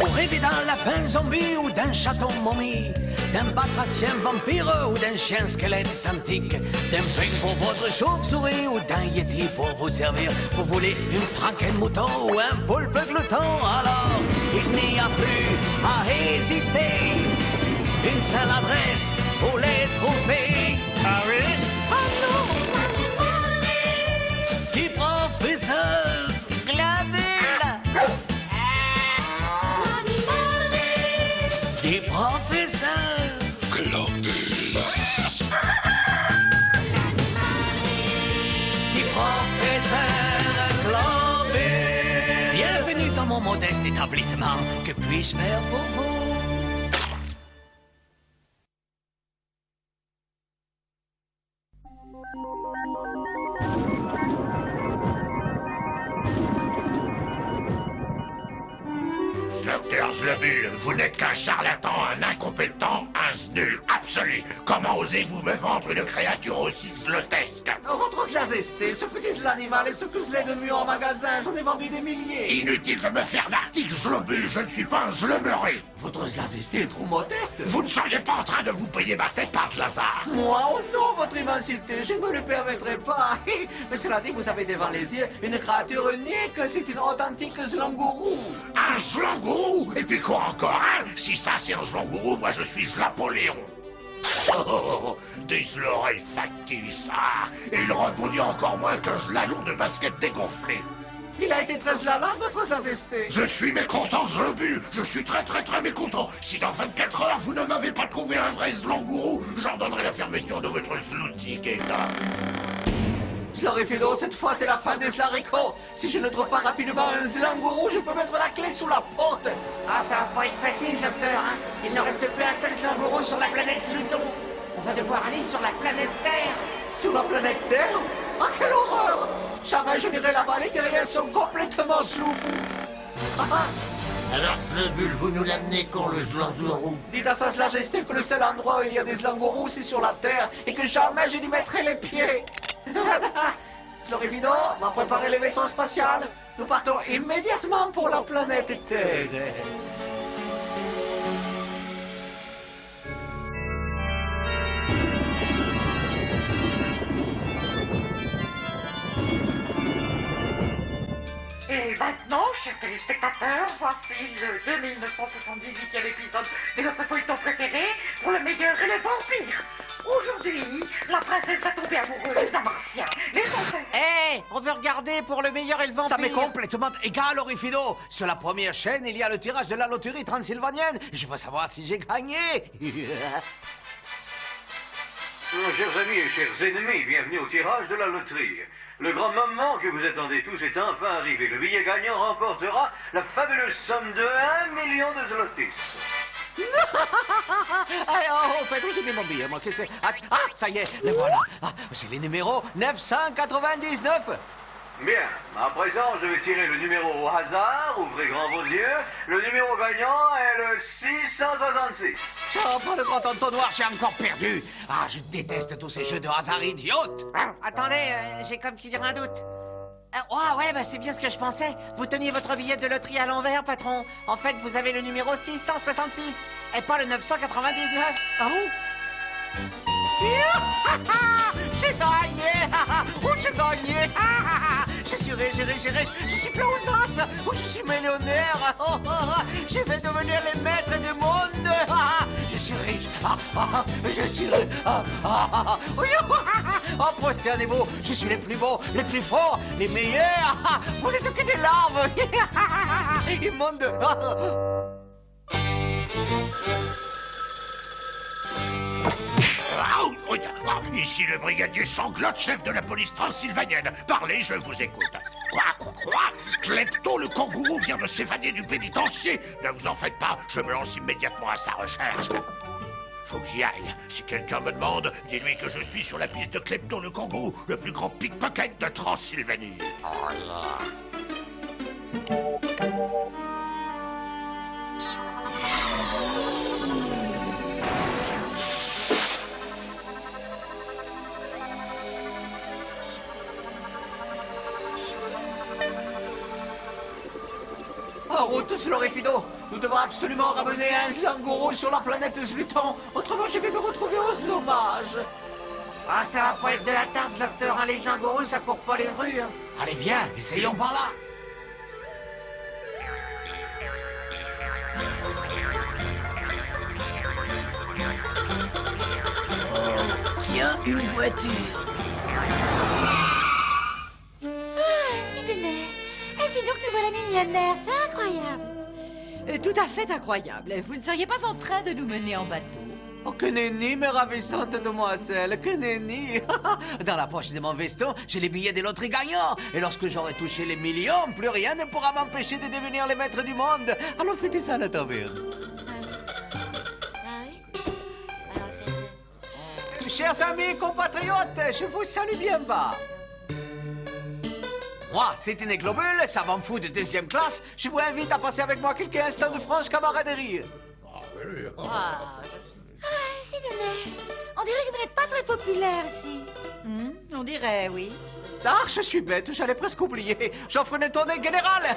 Vous rêvez d'un lapin zombie ou d'un chaton momie, d'un batracien vampire ou d'un chien squelette santique, d'un peigne pour votre chauve-souris ou d'un yeti pour vous servir. Vous voulez une franken mouton ou un poulpe glouton? Alors, il n'y a plus à hésiter. Une seule adresse pour les trouver. Ah oui? Du professeur Glabule. Du professeur Globule. Du professeur Globule. Bienvenue dans mon modeste établissement. Que puis-je faire pour vous? Docteur Globule, vous n'êtes qu'un charlatan, un incompétent, un nul absolu. Comment osez-vous me vendre une créature aussi zlotesque? Votre Zlazesté, ce petit zlanimal et ce que zlé de mieux en magasin, j'en ai vendu des milliers. Inutile de me faire l'article, Zlobule, je ne suis pas un zlemeuré. Votre Zlazesté est trop modeste. Vous ne seriez pas en train de vous payer ma tête par Lazare. Moi, oh non, votre immensité, je ne me le permettrai pas. Mais cela dit, vous avez devant les yeux une créature unique, c'est une authentique zlangourou. Un zlangourou? Et puis quoi encore, hein? Si ça c'est un zlangourou, moi je suis Napoléon. Oh, des oreilles factices, ah, et il rebondit encore moins qu'un slalom de basket dégonflé. Il a été très zlalant, votre Zlazesté. Je suis mécontent, Zlobule. Je suis très mécontent. Si dans 24 heures, vous ne m'avez pas trouvé un vrai zlangourou, j'ordonnerai la fermeture de votre zlouti, Gaëtan. Slorifido, cette fois c'est la fin des slaricots. Si je ne trouve pas rapidement un zlangourou, je peux mettre la clé sous la porte. Ah, ça va pas être facile, docteur, hein. Il ne reste plus un seul zlangourou sur la planète Sluton. On va devoir aller sur la planète Terre. Sur la planète Terre? Ah, quelle horreur! Jamais je n'irai là-bas, les terriens sont complètement sloufous. Alors, Zlobule, vous nous l'amenez quand le zlangourou? Dites à sa Majesté que le seul endroit où il y a des zlangourous, c'est sur la Terre, et que jamais je n'y mettrai les pieds. Slorifido va préparer les vaisseaux spatials. Nous partons immédiatement pour la planète Terre. Et maintenant, chers téléspectateurs, voici le 2978e épisode de notre feuilleton préféré pour le meilleur et le vampire. Aujourd'hui, la princesse va tomber amoureuse d'un martien. Et son père... Hé, on veut regarder pour le meilleur et le vampire. Ça m'est complètement égal, Orifido. Sur la première chaîne, il y a le tirage de la loterie transylvanienne. Je veux savoir si j'ai gagné. Chers amis et chers ennemis, bienvenue au tirage de la loterie. Le grand moment que vous attendez tous est enfin arrivé. Le billet gagnant remportera la fabuleuse somme de 1 million de zlotis. En fait, j'ai mis mon billet, moi, qu'est-ce que c'est? Ça y est, le voilà. C'est le numéro 999. Bien, à présent, je vais tirer le numéro au hasard. Ouvrez grand vos yeux. Le numéro gagnant est le 666. Oh, pas le grand entonnoir, j'ai encore perdu. Je déteste tous ces jeux de hasard idiotes. Attendez, j'ai comme qui dire un doute. Ouais, bah c'est bien ce que je pensais. Vous teniez votre billet de loterie à l'envers, patron. En fait, vous avez le numéro 666 et pas le 999. Ah bon? J'ai gagné! J'ai gagné! Je suis riche, je suis plein aux as! Je suis millionnaire! Je vais devenir le maître du monde! Je suis riche! Je suis riche! Prosternez-vous! Je suis les plus beaux, les plus forts, les meilleurs! Vous n'êtes que des larves! Immonde! Ici le brigadier Sanglotte, chef de la police transylvanienne. Parlez, je vous écoute. Quoi? Klepto, le kangourou, vient de s'évader du pénitencier. Ne vous en faites pas, je me lance immédiatement à sa recherche. Faut que j'y aille. Si quelqu'un me demande, dis-lui que je suis sur la piste de Klepto, le kangourou, le plus grand pickpocket de Transylvanie. Oh là. En route, Slorifido. Nous devons absolument ramener un Zlangourou sur la planète Zluton. Autrement, je vais me retrouver au Zlomage. Ah, ça va pas être de la tarte, docteur, hein, les lingourous, ça court pas les rues. Hein. Allez, viens, essayons par là. Tiens, une voiture. Sydney, ainsi donc nous voilà millionnaires, c'est incroyable. Tout à fait incroyable. Vous ne seriez pas en train de nous mener en bateau? Oh, que nenni, mes ravissantes demoiselles, que nenni. Dans la poche de mon veston, j'ai les billets des loteries gagnants. Et lorsque j'aurai touché les millions, plus rien ne pourra m'empêcher de devenir le maître du monde. Alors faites ça à la taverne. Ah oui? Alors, Chers amis compatriotes, je vous salue bien bas. Moi, c'est une globule, savant fou de deuxième classe. Je vous invite à passer avec moi quelques instants de franche camaraderie. Sydney, on dirait que vous n'êtes pas très populaire ici. On dirait, oui. Ah, je suis bête, j'allais presque oublier. J'offre une tournée générale.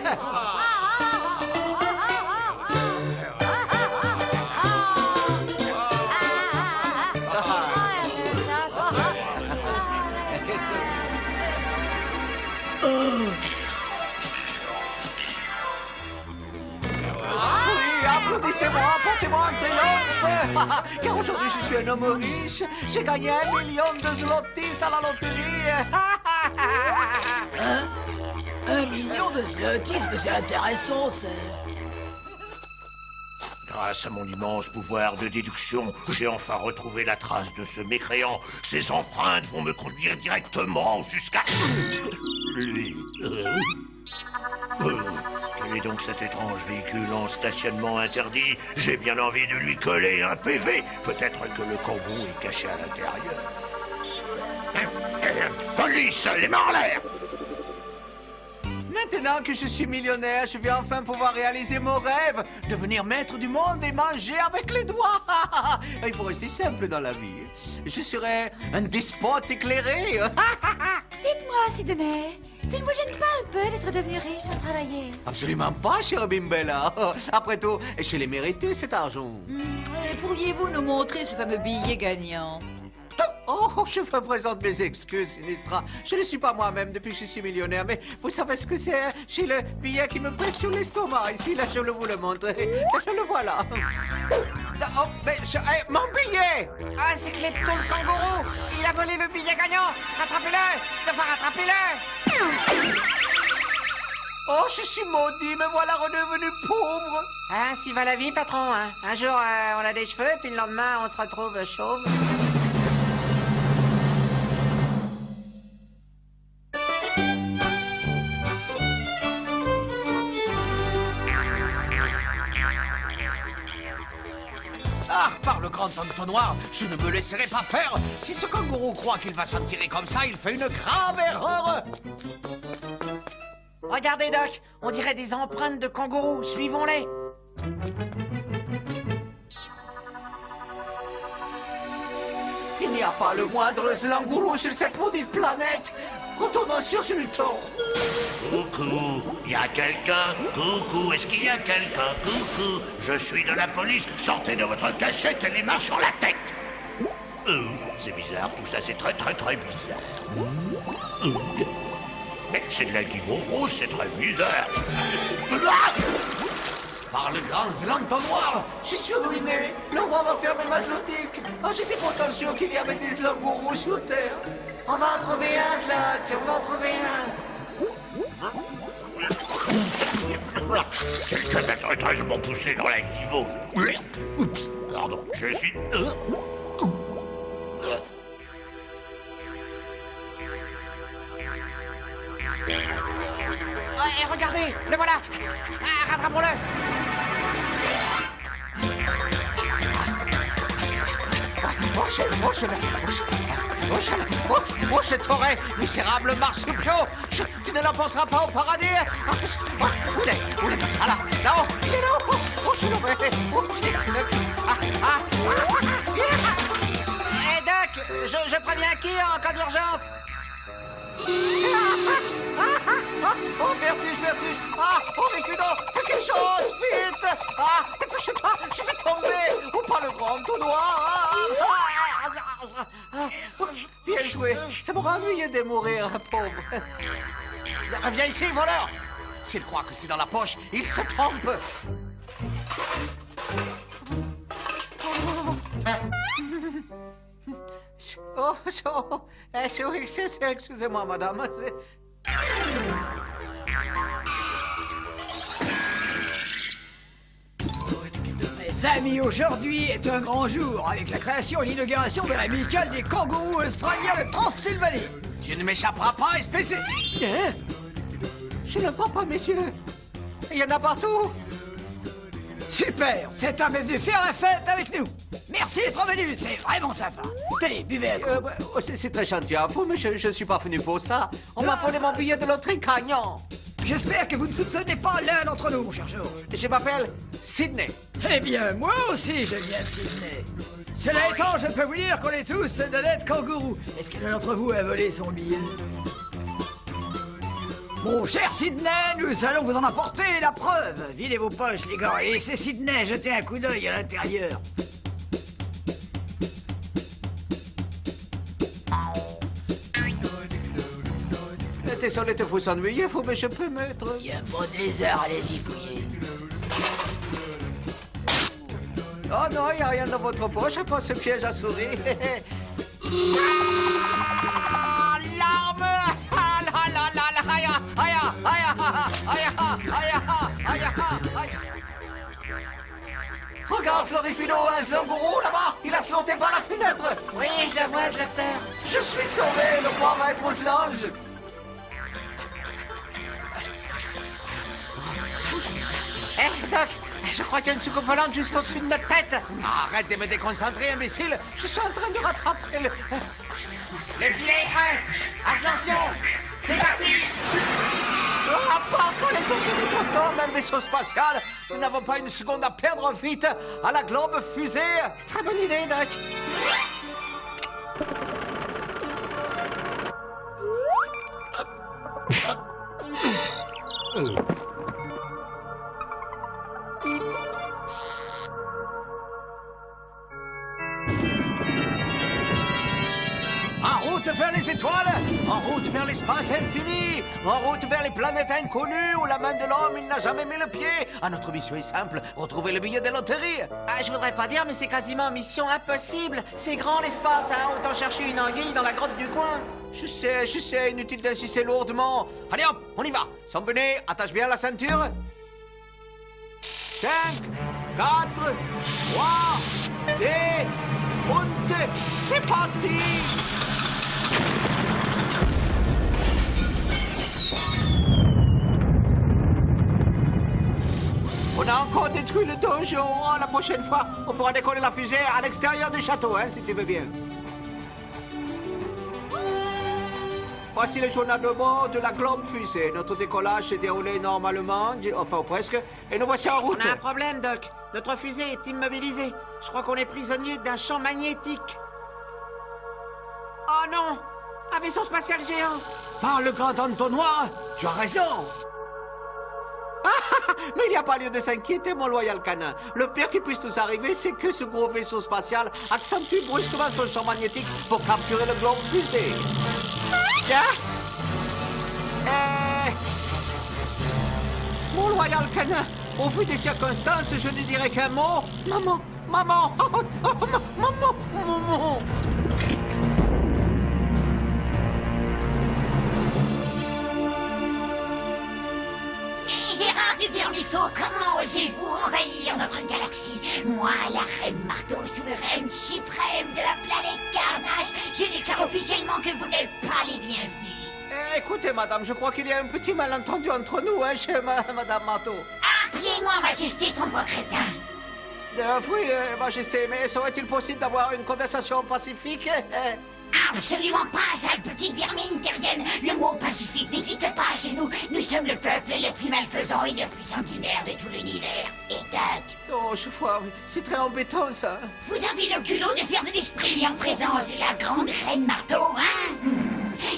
Oui, applaudissez-moi, portez-moi un triomphe. Car aujourd'hui, je suis un homme riche. J'ai gagné 1 million de zlotys à la loterie. 1 million de zlotys, mais c'est intéressant, ça. Grâce à mon immense pouvoir de déduction, j'ai enfin retrouvé la trace de ce mécréant. Ses empreintes vont me conduire directement jusqu'à... lui. Quel est donc cet étrange véhicule en stationnement interdit? J'ai bien envie de lui coller un PV. Peut-être que le kangourou est caché à l'intérieur. Police, les mains en l'air! Maintenant que je suis millionnaire, je vais enfin pouvoir réaliser mon rêve, devenir maître du monde et manger avec les doigts. Il faut rester simple dans la vie. Je serai un despote éclairé. Dites-moi, Sydney, ça ne vous gêne pas un peu d'être devenu riche sans travailler? Absolument pas, chère Bimbella. Après tout, je l'ai mérité cet argent. Pourriez-vous nous montrer ce fameux billet gagnant? Oh, je vous présente mes excuses, Sinistra. Je ne suis pas moi-même depuis que je suis millionnaire, mais vous savez ce que c'est? J'ai le billet qui me presse sur l'estomac. Ici, là, je vous le montre. Je le vois là. Oh, mais mon billet! Ah, c'est Klepto le kangourou. Il a volé le billet gagnant. Rattrapez-le. Enfin, rattrapez-le. Oh, je suis maudit, me voilà redevenu pauvre. Ah, si va la vie, patron. Hein. Un jour, on a des cheveux, puis le lendemain, on se retrouve chauve. Ah, par le grand entonnoir, je ne me laisserai pas faire. Si ce kangourou croit qu'il va s'en tirer comme ça, il fait une grave erreur. Regardez, Doc, on dirait des empreintes de kangourou. Suivons-les. Il n'y a pas le moindre Zlangourou sur cette maudite planète. Retournons sur Zluton. Coucou, y a quelqu'un? Coucou, est-ce qu'il y a quelqu'un? Coucou, je suis de la police, sortez de votre cachette et les mains sur la tête. C'est bizarre, tout ça c'est très bizarre. Mais c'est de la guimauve rose, c'est très bizarre. Par le grand entonnoir. Je suis ruiné. Le roi va fermer ma zlotique. Oh, j'étais pourtant sûr qu'il y avait des Zlangourous sur Terre. On va en trouver un, Slok. On va en trouver un. Quelqu'un m'a traîtreusement poussé dans la guimauve. Oups, pardon, je suis... Et regardez, le voilà. Ah, rattrapons-le. Oh, je t'aurai, misérable marsupiaux. Tu ne l'emporteras pas au paradis. Où est ah, là, là-haut, il est là-haut. Oh, je l'aurai. Eh, Doc, je préviens qui en cas d'urgence? Oh, vertige. Ah, oh, mais non, fais quelque chose, vite! Ah, dépêchez-toi, je vais tomber! Ou pas le grand tout noir! Bien joué, ça m'aura ennuyé de mourir, pauvre. Viens ici, voleur! S'il croit que c'est dans la poche, il se trompe! Excusez-moi, madame. Mes amis, aujourd'hui est un grand jour avec la création et l'inauguration de l'amicale des kangourous australiens de Transylvanie. Tu ne m'échapperas pas, espèce de... Hein? Je ne crois pas, messieurs. Il y en a partout. Super, c'est un venu faire la fête avec nous. Merci d'être venu, c'est vraiment sympa. Tenez, buvez un coup. C'est très gentil à vous, mais je ne suis pas venu pour ça. On m'a volé mon billet de loterie gagnant. J'espère que vous ne soupçonnez pas l'un d'entre nous, mon cher Joe. Je m'appelle Sydney. Eh bien, moi aussi, je viens de Sydney. Cela étant, je peux vous dire qu'on est tous d'honnêtes kangourous. Est-ce que l'un d'entre vous a volé son billet? Mon cher Sydney, nous allons vous en apporter la preuve. Videz vos poches, les gars, et laissez Sydney jeter un coup d'œil à l'intérieur. Désolé de vous ennuyer, mais je peux mettre... Il y a un bon désert, allez-y, fouillez. Oh non, il n'y a rien dans votre poche, pas ce piège à souris. L'arme! Ah là là là là! Aïe aïe aïe aïe aïe aïe aïe! Regarde, Slorifino, un slanguru là-bas. Il a sauté par la fenêtre. Oui, je la vois, Slapter. Je suis sauvé, le roi va être aux anges. Eh, Doc, je crois qu'il y a une soucoupe volante juste au-dessus de notre tête. Arrête de me déconcentrer, imbécile! Je suis en train de rattraper le... Le filet est prêt. Attention, c'est parti. À part quand les zombies du coton, même vaisseau spatial, nous n'avons pas une seconde à perdre, vite à la globe fusée. Très bonne idée, Doc. En route vers les étoiles! En route vers l'espace infini! En route vers les planètes inconnues où la main de l'homme, il n'a jamais mis le pied! Ah, notre mission est simple, retrouver le billet de loterie! Ah, je voudrais pas dire, mais c'est quasiment mission impossible. C'est grand l'espace, hein. Autant chercher une anguille dans la grotte du coin. Je sais, inutile d'insister lourdement. Allez hop, on y va! Sambonnet, attache bien la ceinture. 5, 4, 3, 2, 1, c'est parti! On a encore détruit le donjon. Oh, la prochaine fois, on fera décoller la fusée à l'extérieur du château, hein, si tu veux bien. Voici le journal de bord de la Globe Fusée. Notre décollage s'est déroulé normalement, enfin presque, et nous voici en route. On a un problème, Doc. Notre fusée est immobilisée. Je crois qu'on est prisonnier d'un champ magnétique. Oh non! Un vaisseau spatial géant! Par le grand entonnoir, tu as raison! Mais il n'y a pas lieu de s'inquiéter, mon loyal canin. Le pire qui puisse nous arriver, c'est que ce gros vaisseau spatial accentue brusquement son champ magnétique pour capturer le globe fusée. Mon loyal canin, au vu des circonstances, je ne dirais qu'un mot. Maman, maman, maman, maman. Misérables vermisseaux, comment osez-vous envahir notre galaxie? Moi, la reine marteau, souveraine suprême de la planète Carnage, je déclare officiellement que vous n'êtes pas les bienvenus. Écoutez, madame, je crois qu'il y a un petit malentendu entre nous, hein, chez madame Marteau. Appuyez-moi, Majesté, son beau crétin. Oui, Majesté, mais serait-il possible d'avoir une conversation pacifique? Absolument pas, sale petite vermine terrienne. Le mot pacifique n'existe pas chez nous. Nous sommes le peuple le plus malfaisant et le plus sanguinaire de tout l'univers. Et Doc, Oh, chauffeur, c'est très embêtant, ça. vous avez le culot de faire de l'esprit en présence de la grande reine marteau, hein?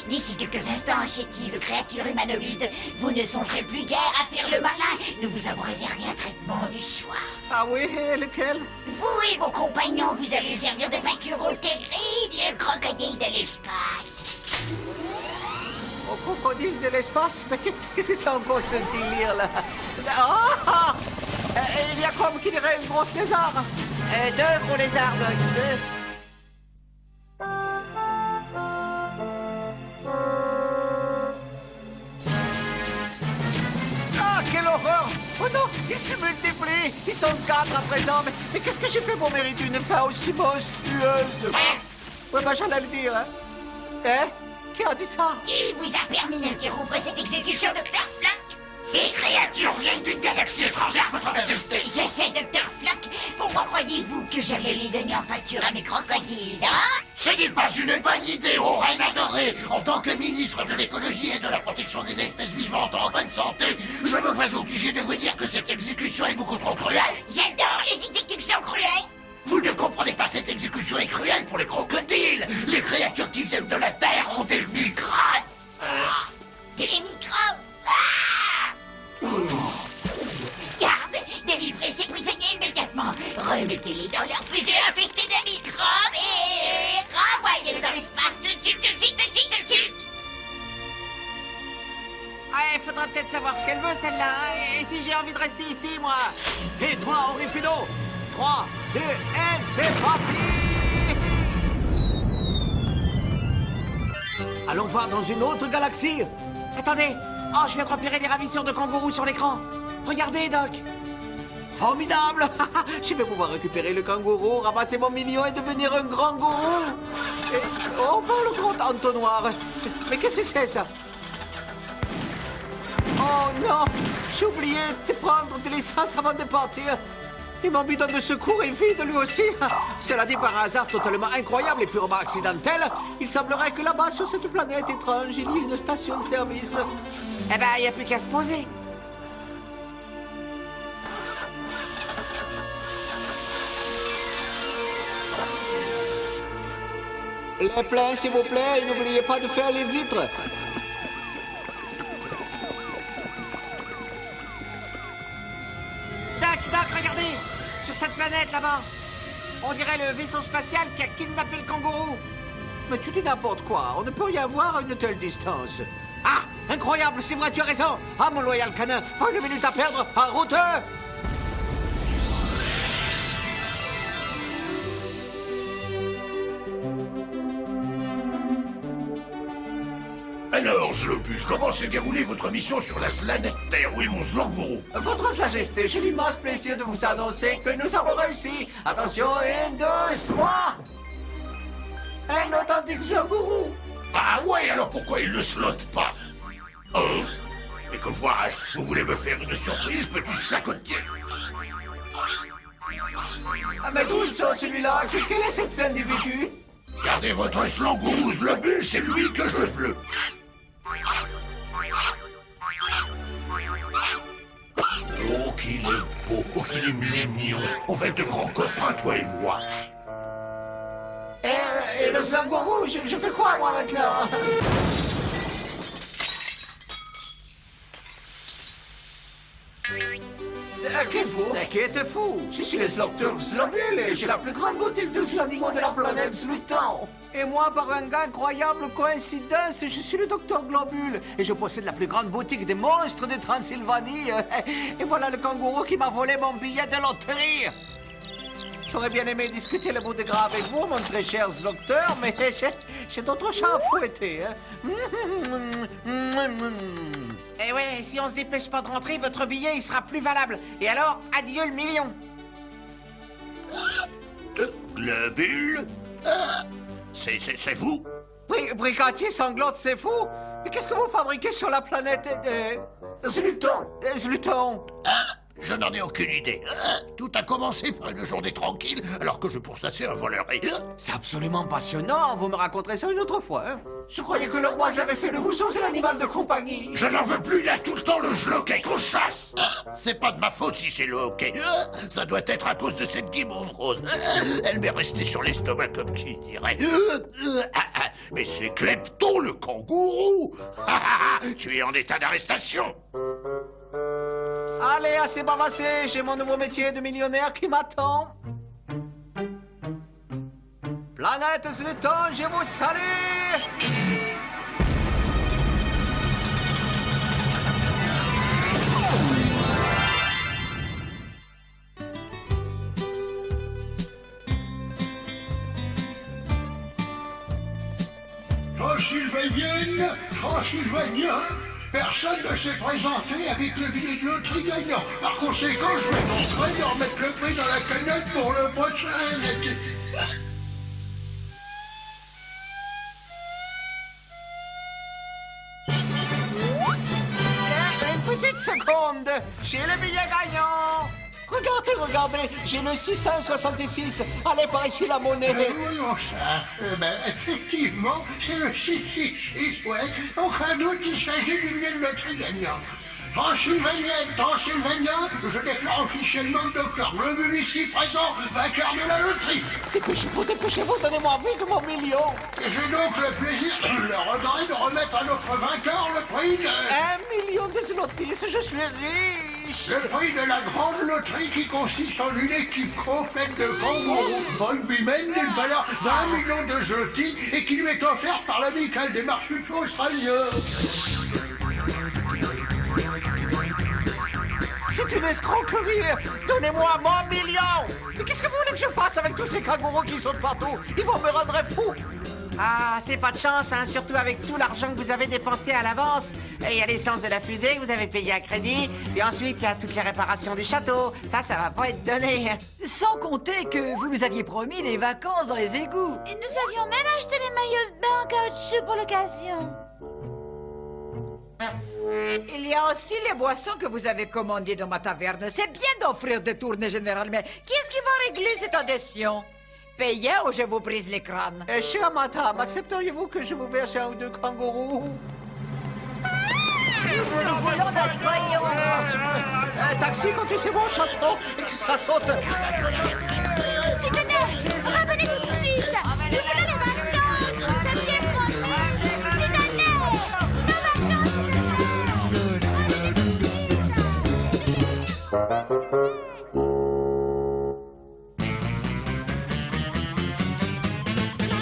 D'ici quelques instants, instant, chétive créature humanoïde, vous ne songerez plus guère à faire le malin. Nous vous avons réservé un traitement du choix. Ah oui, et lequel? Vous et vos compagnons, vous allez servir de vainqueurs au terrible crocodile de l'espace. Au crocodile de l'espace? Mais qu'est-ce que c'est encore ce délire là? Ah! Il y a comme qui dirait une grosse lézard. 2 gros lézards, Doc, 2. Ah, quelle horreur! Oh non, ils se multiplient! Ils sont 4 à présent, mais qu'est-ce que j'ai fait pour mériter une fin aussi monstrueuse? Ouais, bah j'allais le dire, hein? Qui a dit ça? Qui vous a permis d'interrompre cette exécution, Dr. Flock? Ces créatures viennent d'une galaxie étrangère, votre majesté. Je sais, Dr. Flock. Pourquoi croyez-vous que j'allais les donner en pâture à mes crocodiles, hein? Ce n'est pas une bonne idée, ô reine adorée. En tant que ministre de l'écologie et de la protection des espèces vivantes en bonne santé, je me vois obligé de vous dire que cette exécution est beaucoup trop cruelle. J'adore les exécutions cruelles. Vous ne comprenez pas, cette exécution est cruelle pour les crocodiles. Les créatures qui viennent de la Terre ont des microbes. Des microbes. Garde, délivrez ces prisonniers immédiatement. Remettez-les dans leur fusée infestée de microbes et renvoyez-les dans l'espace tout de suite, tout de suite, tout de suite, tout de suite. Ouais, faudra peut-être savoir ce qu'elle veut, celle-là. Hein. Et si j'ai envie de rester ici, moi? Tais-toi, Horrifido. 3, 2, 1, c'est parti! Allons voir dans une autre galaxie. Attendez. Oh, je viens de repérer les ravisseurs de kangourous sur l'écran. Regardez, Doc. Formidable! Je vais pouvoir récupérer le kangourou, ramasser mon million et devenir un grand gourou! Oh, pas le grand entonnoir! Mais qu'est-ce que c'est, ça? Oh non! J'ai oublié de prendre de l'essence avant de partir! Et mon bidon de secours est vide, lui aussi! Cela dit, par un hasard totalement incroyable et purement accidentel, il semblerait que là-bas, sur cette planète étrange, il y ait une station de service. Eh ben, il n'y a plus qu'à se poser. Les pleins, s'il vous plaît, et n'oubliez pas de faire les vitres. Doc, regardez. Sur cette planète, là-bas. On dirait le vaisseau spatial qui a kidnappé le kangourou. Mais tu dis n'importe quoi, on ne peut rien voir à une telle distance. Ah, incroyable, c'est vrai, tu as raison. Ah, mon loyal canin, pas une minute à perdre, en route. Alors, Slobule, comment s'est déroulée votre mission sur la planète Terre? Où est mon Slanguru? Votre Majesté, j'ai l'immense plaisir de vous annoncer que nous avons réussi. Attention, 1, 2, 3. Un authentique Slanguru. Ah ouais, alors pourquoi il ne slotte pas? Oh, et que vois-je? Vous voulez me faire une surprise, petit slacotier? Ah, mais d'où ils sont, celui-là? Quel est cet individu? Gardez votre Slanguru, Slobule, c'est lui que je veux. Oh, qu'il est beau, oh, qu'il est mignon. On va être de grands copains, toi et moi. Et le Slanguru, je fais quoi, moi, maintenant? Qui êtes-vous? Je suis le Docteur Slobule et j'ai la plus grande boutique de animaux de la planète Sluton. Et moi, par une incroyable coïncidence, je suis le Docteur Globule et je possède la plus grande boutique des monstres de Transylvanie. Et voilà le kangourou qui m'a volé mon billet de loterie. J'aurais bien aimé discuter le bout de gras avec vous, mon très cher docteur, mais j'ai d'autres chats à fouetter. Hein. Eh ouais, si on se dépêche pas de rentrer, votre billet, il sera plus valable. Et alors, adieu le million. Globule? C'est vous? Brigadier sanglote, c'est fou? Mais qu'est-ce que vous fabriquez sur la planète Sluton? Sluton. Je n'en ai aucune idée. Tout a commencé par une journée tranquille, alors que je pourchassais un voleur et... C'est absolument passionnant, vous me raconterez ça une autre fois. Hein? Je croyais que le roi avait fait de vous sans l'animal de compagnie. Je n'en veux plus, il a tout le temps le jloquet qu'on chasse. C'est pas de ma faute si j'ai le hoquet. Ça doit être à cause de cette guimauve rose. Elle m'est restée sur l'estomac comme qui dirait. Mais c'est Klepto le kangourou. Tu es en état d'arrestation. Allez, assez bavassé, j'ai mon nouveau métier de millionnaire qui m'attend. Planète Zluton, je vous salue. Transylvanien, personne ne s'est présenté avec le billet de loterie gagnant. Par conséquent, je vais montrer de remettre le prix dans la cagnotte pour le prochain. Une petite seconde, j'ai le billet gagnant. Regardez, j'ai le 666. Allez, par ici la monnaie. Voyons ça. Effectivement, c'est le 666, ouais. Aucun doute, il s'agit du billet de loterie gagnant. Transylvanien, je déclare officiellement le docteur Globule ici présent, vainqueur de la loterie. Dépêchez-vous, donnez-moi vite mon million. Et j'ai donc le plaisir, le regret de remettre à notre vainqueur le prix de... 1 million de zlotys, je suis riche. Le prix de la grande loterie qui consiste en une équipe complète de kangourous rugbymen d'une valeur d'1 million de zlotys et qui lui est offerte par l'amicale des marsupiaux australiens. C'est une escroquerie. Donnez-moi mon million. Mais qu'est-ce que vous voulez que je fasse avec tous ces kangourous qui sautent partout? Ils vont me rendre fou. Ah, c'est pas de chance, hein, surtout avec tout l'argent que vous avez dépensé à l'avance. Et il y a l'essence de la fusée que vous avez payé à crédit. Et ensuite, il y a toutes les réparations du château. Ça va pas être donné. Sans compter que vous nous aviez promis des vacances dans les égouts. Et nous avions même acheté les maillots de bain en caoutchouc pour l'occasion. Il y a aussi les boissons que vous avez commandées dans ma taverne. C'est bien d'offrir des tournées générales, mais qui est-ce qui va régler cette adhésion? Payez ou je vous brise les crânes. Chère madame, accepteriez-vous que je vous verse un ou deux kangourous? Nous voulons notre voyons. Taxi, quand tu sais mon château et que ça saute. Citadelle, revenez tout de suite. Nous voulons les vacances. C'est bien promis. Citadelle,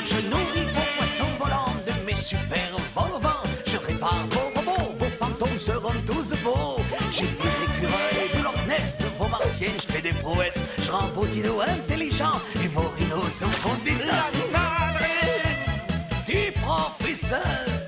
Je nourris vos poissons volants de mes super vols au vent. Je répare vos robots, vos fantômes seront tous beaux. J'ai des écureuils de Loch Ness, de vos martiens, je fais des prouesses. Je rends vos dinos intelligents et vos rhinos sont fondés. Du professeur.